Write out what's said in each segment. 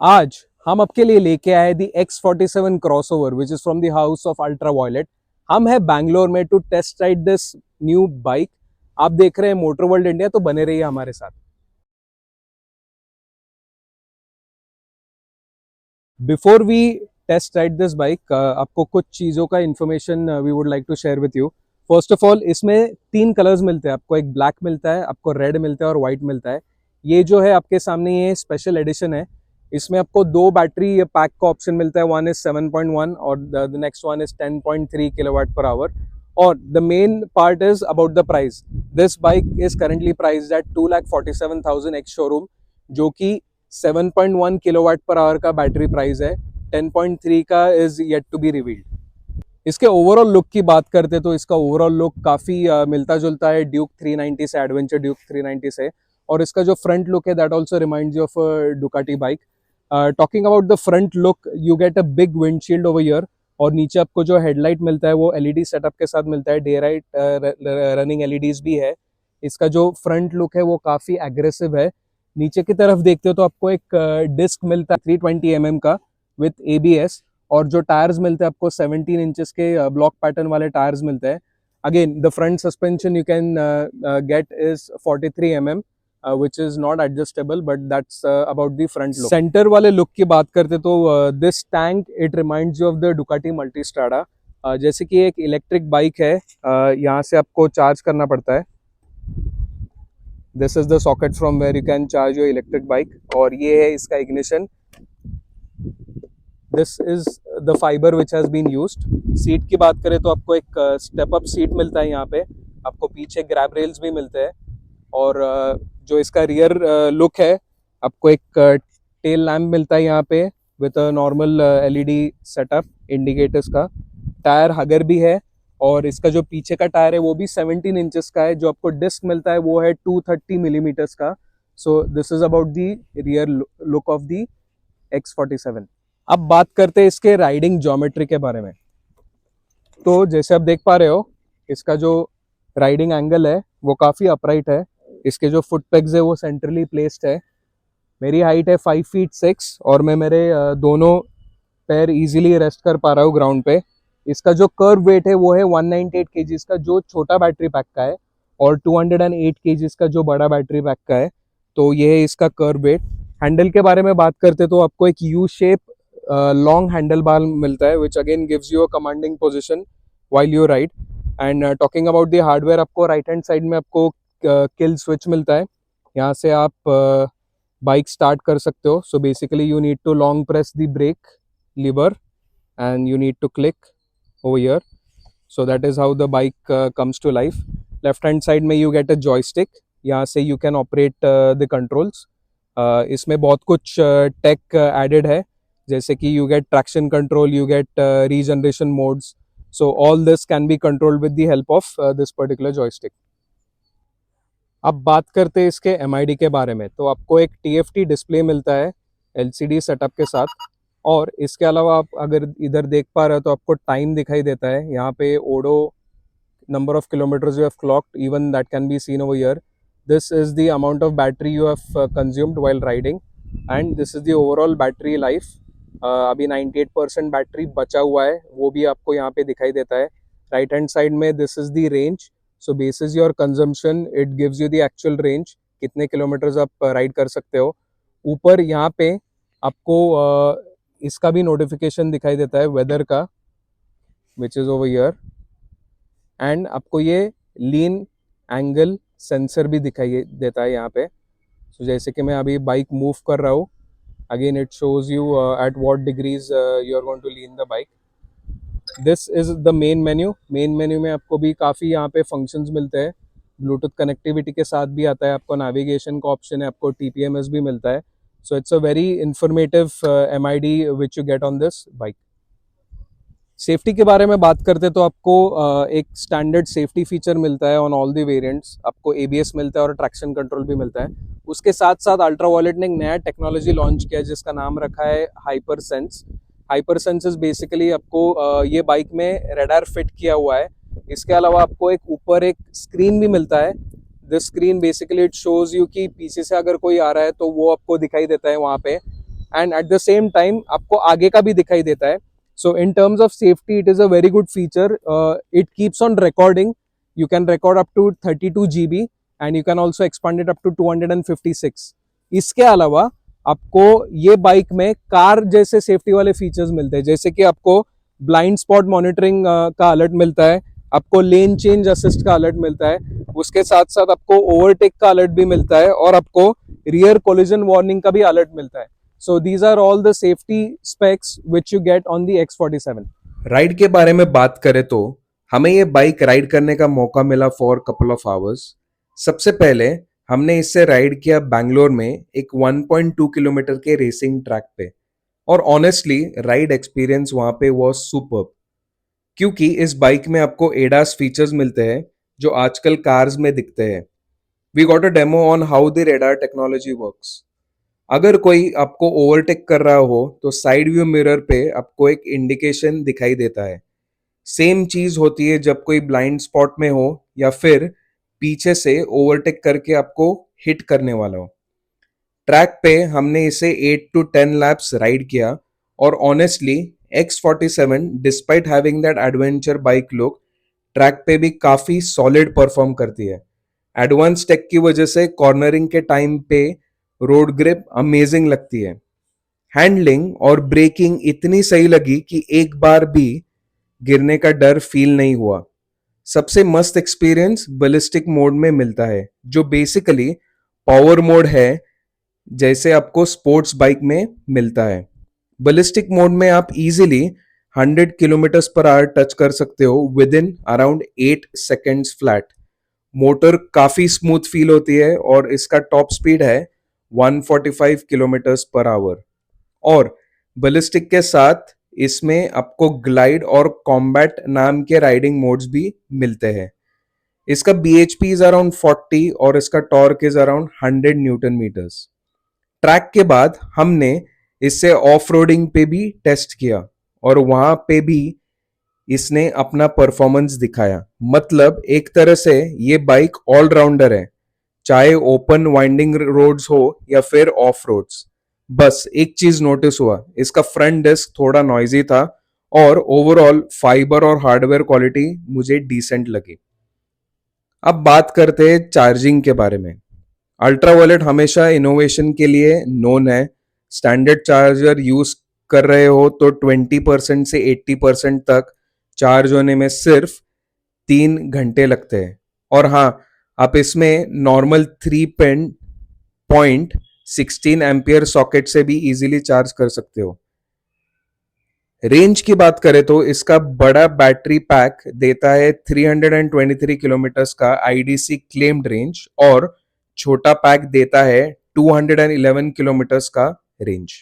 आज हम आपके लिए लेके आए the X47 crossover which is from the house of Ultraviolette. हम है बैंगलोर में to test ride this new bike. आप देख रहे हैं मोटर वर्ल्ड इंडिया, तो बने रहिए हमारे साथ। Before we test ride this bike, आपको कुछ चीज़ों का information we would like to share with you. First of all, इसमें तीन कलर्स मिलते हैं आपको। एक ब्लैक मिलता है, आपको रेड मिलता है और वाइट मिलता है। ये जो है आपके सामने, ये स्पेशल एडिशन है। इसमें आपको दो बैटरी पैक का ऑप्शन मिलता है। वन इज 7.1 और the next one is 10.3 kilowatt per hour. और the main part is about the price. This bike is currently priced at 2,47,000 ex showroom, जो कि 7.1 किलोवाट पर आवर का बैटरी प्राइस है। 10.3 का is yet to be revealed. इसके overall look की बात करते तो इसका ओवरऑल लुक काफ़ी मिलता जुलता है ड्यूक 390 से, एडवेंचर ड्यूक 390 से। और इसका जो फ्रंट लुक है that also reminds you of Ducati bike. Talking about the front look, you get a big windshield over year. और नीचे आपको जो हेडलाइट मिलता है वो एलईडी सेटअप के साथ मिलता है। डे राइट रनिंग एलईडीज भी है। इसका जो फ्रंट लुक है वो काफ़ी एग्रेसिव है। नीचे की तरफ देखते हो तो आपको एक डिस्क मिलता है 320 का विथ एबीएस। और जो टायर्स मिलते हैं आपको 17 इंचेस के ब्लॉक पैटर्न वाले टायर्स मिलते हैं। Again the front suspension you can get is 43 mm, which is not adjustable, but that's about the front look. Centre वाले लुक की बात करते तो this tank it reminds you of the Ducati Multistrada. जैसे कि एक इलेक्ट्रिक बाइक है, यहाँ से आपको चार्ज करना पड़ता है। This is the socket from where you can charge your electric bike. और ये है इसका ignition. This is the fibre which has been used. Seat की बात करें तो आपको एक स्टेप अप सीट मिलता है यहाँ पे। आपको पीछे ग्रैब रेल्स भी मिलते हैं। और जो इसका रियर लुक है, आपको एक टेल लैम्प मिलता है यहाँ पे with a normal LED setup indicators का। टायर हगर भी है। और इसका जो पीछे का टायर है वो भी 17 इंचेस का है। जो आपको डिस्क मिलता है वो है 230 मिलीमीटर्स का। So this is about the rear look of the X47। अब बात करते हैं इसके राइडिंग ज्योमेट्री के बारे में। तो जैसे आप देख पा रहे हो, इसका जो राइडिंग एंगल है वो काफ़ी अपराइट है। इसके जो फुट पेग्स है वो सेंट्रली प्लेस्ड है। मेरी हाइट है 5 फीट 6 और मैं मेरे दोनों पैर इजीली रेस्ट कर पा रहा हूँ ग्राउंड पे। इसका जो कर्व वेट है वो है 198 kgs का, जो छोटा बैटरी पैक का है। और 208 kgs का जो बड़ा बैटरी पैक का है। तो ये है इसका कर्व वेट। हैंडल के बारे में बात करते तो आपको एक U shape long handle bar मिलता है, which again gives you a commanding position while you ride. And talking about the hardware, आपको राइट हैंड साइड में आपको किल स्विच मिलता है। यहाँ से आप बाइक स्टार्ट कर सकते हो। So basically you need to long press the brake lever and you need to click over here. So that is how the bike comes to life. Left hand side में you get a joystick. यहाँ से you can operate the controls. इसमें बहुत कुछ take added है, जैसे कि you get traction control, you get regeneration modes. So all this can be controlled with the help of this particular joystick. अब बात करते हैं इसके MID के बारे में। तो आपको एक TFT डिस्प्ले मिलता है LCD सेटअप के साथ। और इसके अलावा आप अगर इधर देख पा रहे हो तो आपको टाइम दिखाई देता है यहाँ पे। Odo number of kilometres you have clocked, even that can be seen over here. This is the amount of battery you have consumed while riding. And this is the overall battery life. अभी 98% battery बचा हुआ है, वो भी आपको यहाँ पे दिखाई देता है। राइट हैंड साइड में this is the range. So basis your consumption it gives you the actual range, कितने किलोमीटर्स आप राइड कर सकते हो। ऊपर यहाँ पे आपको इसका भी नोटिफिकेशन दिखाई देता है वेदर का, which is over here. And आपको ये लीन एंगल सेंसर भी दिखाई देता है यहाँ पे। सो जैसे कि मैं अभी बाइक मूव कर रहा हूँ, again it shows you at what degrees you are going to lean the bike. This is the main menu. Main menu में आपको भी काफ़ी यहाँ पे फंक्शंस मिलते हैं। ब्लूटूथ कनेक्टिविटी के साथ भी आता है, आपको नेविगेशन का ऑप्शन है, आपको TPMS भी मिलता है। So it's a very informative MID which you get on this bike. Safety के बारे में बात करते तो आपको एक स्टैंडर्ड सेफ्टी फीचर मिलता है ऑन ऑल द वेरिएंट्स। आपको ABS मिलता है और ट्रैक्शन कंट्रोल भी मिलता है। उसके साथ साथ अल्ट्रा वायलेट ने एक नया टेक्नोलॉजी लॉन्च किया है जिसका नाम रखा है hyper sense. Hyper sense is basically आपको ये बाइक में रेडार फिट किया हुआ है। इसके अलावा आपको एक ऊपर एक स्क्रीन भी मिलता है। This screen basically it shows you कि पीछे से अगर कोई आ रहा है तो वो आपको दिखाई देता है वहाँ पे। And at the same time आपको आगे का भी दिखाई देता है. So in terms of safety, it is a very good feature. It keeps on recording. You can record up to 32 GB and you can also expand it up to 256. इसके अलावा आपको ये बाइक में कार जैसे safety वाले features मिलते हैं, जैसे कि आपको ब्लाइंड स्पॉट मॉनिटरिंग का अलर्ट मिलता है, आपको लेन चेंज असिस्ट का अलर्ट मिलता है, उसके साथ साथ आपको ओवरटेक का अलर्ट भी मिलता है और आपको रियर कोलिजन वार्निंग का भी अलर्ट मिलता है. So these are all the safety specs which you get on the X47. Ride के बारे में बात करें तो हमें ये बाइक राइड करने का मौका मिला फॉर कपल ऑफ आवर्स. सबसे पहले हमने इससे राइड किया बैंगलोर में एक 1.2 किलोमीटर के रेसिंग ट्रैक पे, और ऑनेस्टली राइड एक्सपीरियंस वहां पे वाज सुपर्ब, क्योंकि इस बाइक में आपको एडास फीचर्स मिलते हैं जो आजकल कार्स में दिखते हैं. We got a demo on how the radar technology works. अगर कोई आपको ओवरटेक कर रहा हो तो साइड व्यू मिरर पे आपको एक इंडिकेशन दिखाई देता है. सेम चीज होती है जब कोई ब्लाइंड स्पॉट में हो या फिर पीछे से ओवरटेक करके आपको हिट करने वाला हो. ट्रैक पे हमने इसे 8 to 10 लैप्स राइड किया, और honestly X47 despite having that adventure bike look track पे भी काफी सॉलिड परफॉर्म करती है. एडवांस टेक की वजह से कॉर्नरिंग के टाइम पे रोड ग्रिप अमेजिंग लगती है. हैंडलिंग और ब्रेकिंग इतनी सही लगी कि एक बार भी गिरने का डर फील नहीं हुआ. सबसे मस्त एक्सपीरियंस बैलिस्टिक मोड में मिलता है, जो बेसिकली पावर मोड है जैसे आपको स्पोर्ट्स बाइक में मिलता है. बैलिस्टिक मोड में आप easily 100 kilometre per hour touch कर सकते हो with in around 8 seconds flat. Motor काफी स्मूथ फील होती है और इसका टॉप स्पीड है 145 किलोमीटर पर आवर. और बैलिस्टिक के साथ इसमें आपको ग्लाइड और कॉम्बैट नाम के राइडिंग मोड्स भी मिलते हैं. इसका BHP इज अराउंड 40 और इसका torque is around 100 newton metres. Track के बाद हमने इससे ऑफ रोडिंग पे भी टेस्ट किया और वहां पे भी इसने अपना परफॉर्मेंस दिखाया. मतलब एक तरह से ये बाइक ऑलराउंडर है, चाहे ओपन वाइंडिंग रोड्स हो या फिर ऑफ रोड्स. बस एक चीज नोटिस हुआ, इसका फ्रंट डिस्क थोड़ा नॉइजी था और ओवरऑल फाइबर और हार्डवेयर क्वालिटी मुझे डिसेंट लगी. अब बात करते हैं चार्जिंग के बारे में. अल्ट्रावायलेट हमेशा इनोवेशन के लिए नोन है. स्टैंडर्ड चार्जर यूज कर रहे हो तो 20% से 80% तक चार्ज होने में सिर्फ 3 घंटे लगते हैं. और हाँ, आप इसमें नॉर्मल 3.16 एम्पियर सॉकेट से भी इजीली चार्ज कर सकते हो. रेंज की बात करें तो इसका बड़ा बैटरी पैक देता है 323 किलोमीटर का IDC क्लेम्ड रेंज, और छोटा पैक देता है 211 किलोमीटर का रेंज.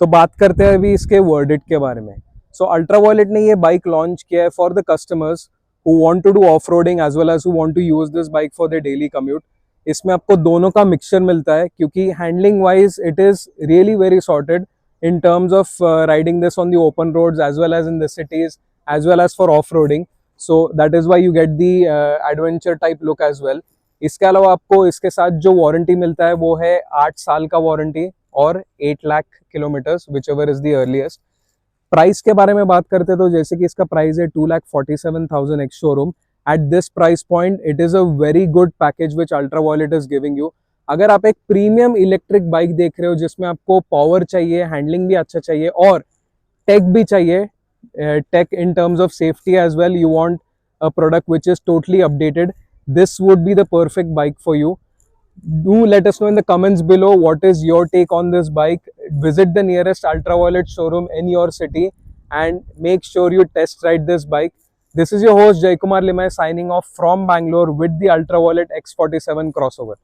तो बात करते हैं अभी इसके वर्डिक्ट के बारे में. सो अल्ट्रावायलेट ने ये बाइक लॉन्च किया है for the customers who want to do off roading as well as who want to use this bike for the daily commute. इसमें आपको दोनों का मिक्सचर मिलता है, क्योंकि handling wise it is really very sorted in terms of riding this on the open roads as well as in the cities as well as for off-roading. So that is why you get the adventure type look as well. इसके अलावा आपको इसके साथ जो warranty मिलता है वो है 8 साल का वारंटी और 8 lakh kilometres whichever is the earliest. Price के बारे में बात करते तो जैसे कि इसका प्राइस है 2,47,000 ex showroom. At this price point it is a very good package which ultraviolet is giving you. अगर आप एक प्रीमियम इलेक्ट्रिक बाइक देख रहे हो जिसमें आपको पावर चाहिए, हैंडलिंग भी अच्छा चाहिए और टेक भी चाहिए, tech in terms of safety as well, you want a product which is totally updated, this would be the perfect bike for you. Do let us know in the comments below what is your take on this bike. Visit the nearest Ultraviolet showroom in your city and make sure you test ride this bike. This is your host Jaykumar Limay signing off from Bangalore with the Ultraviolet X47 crossover.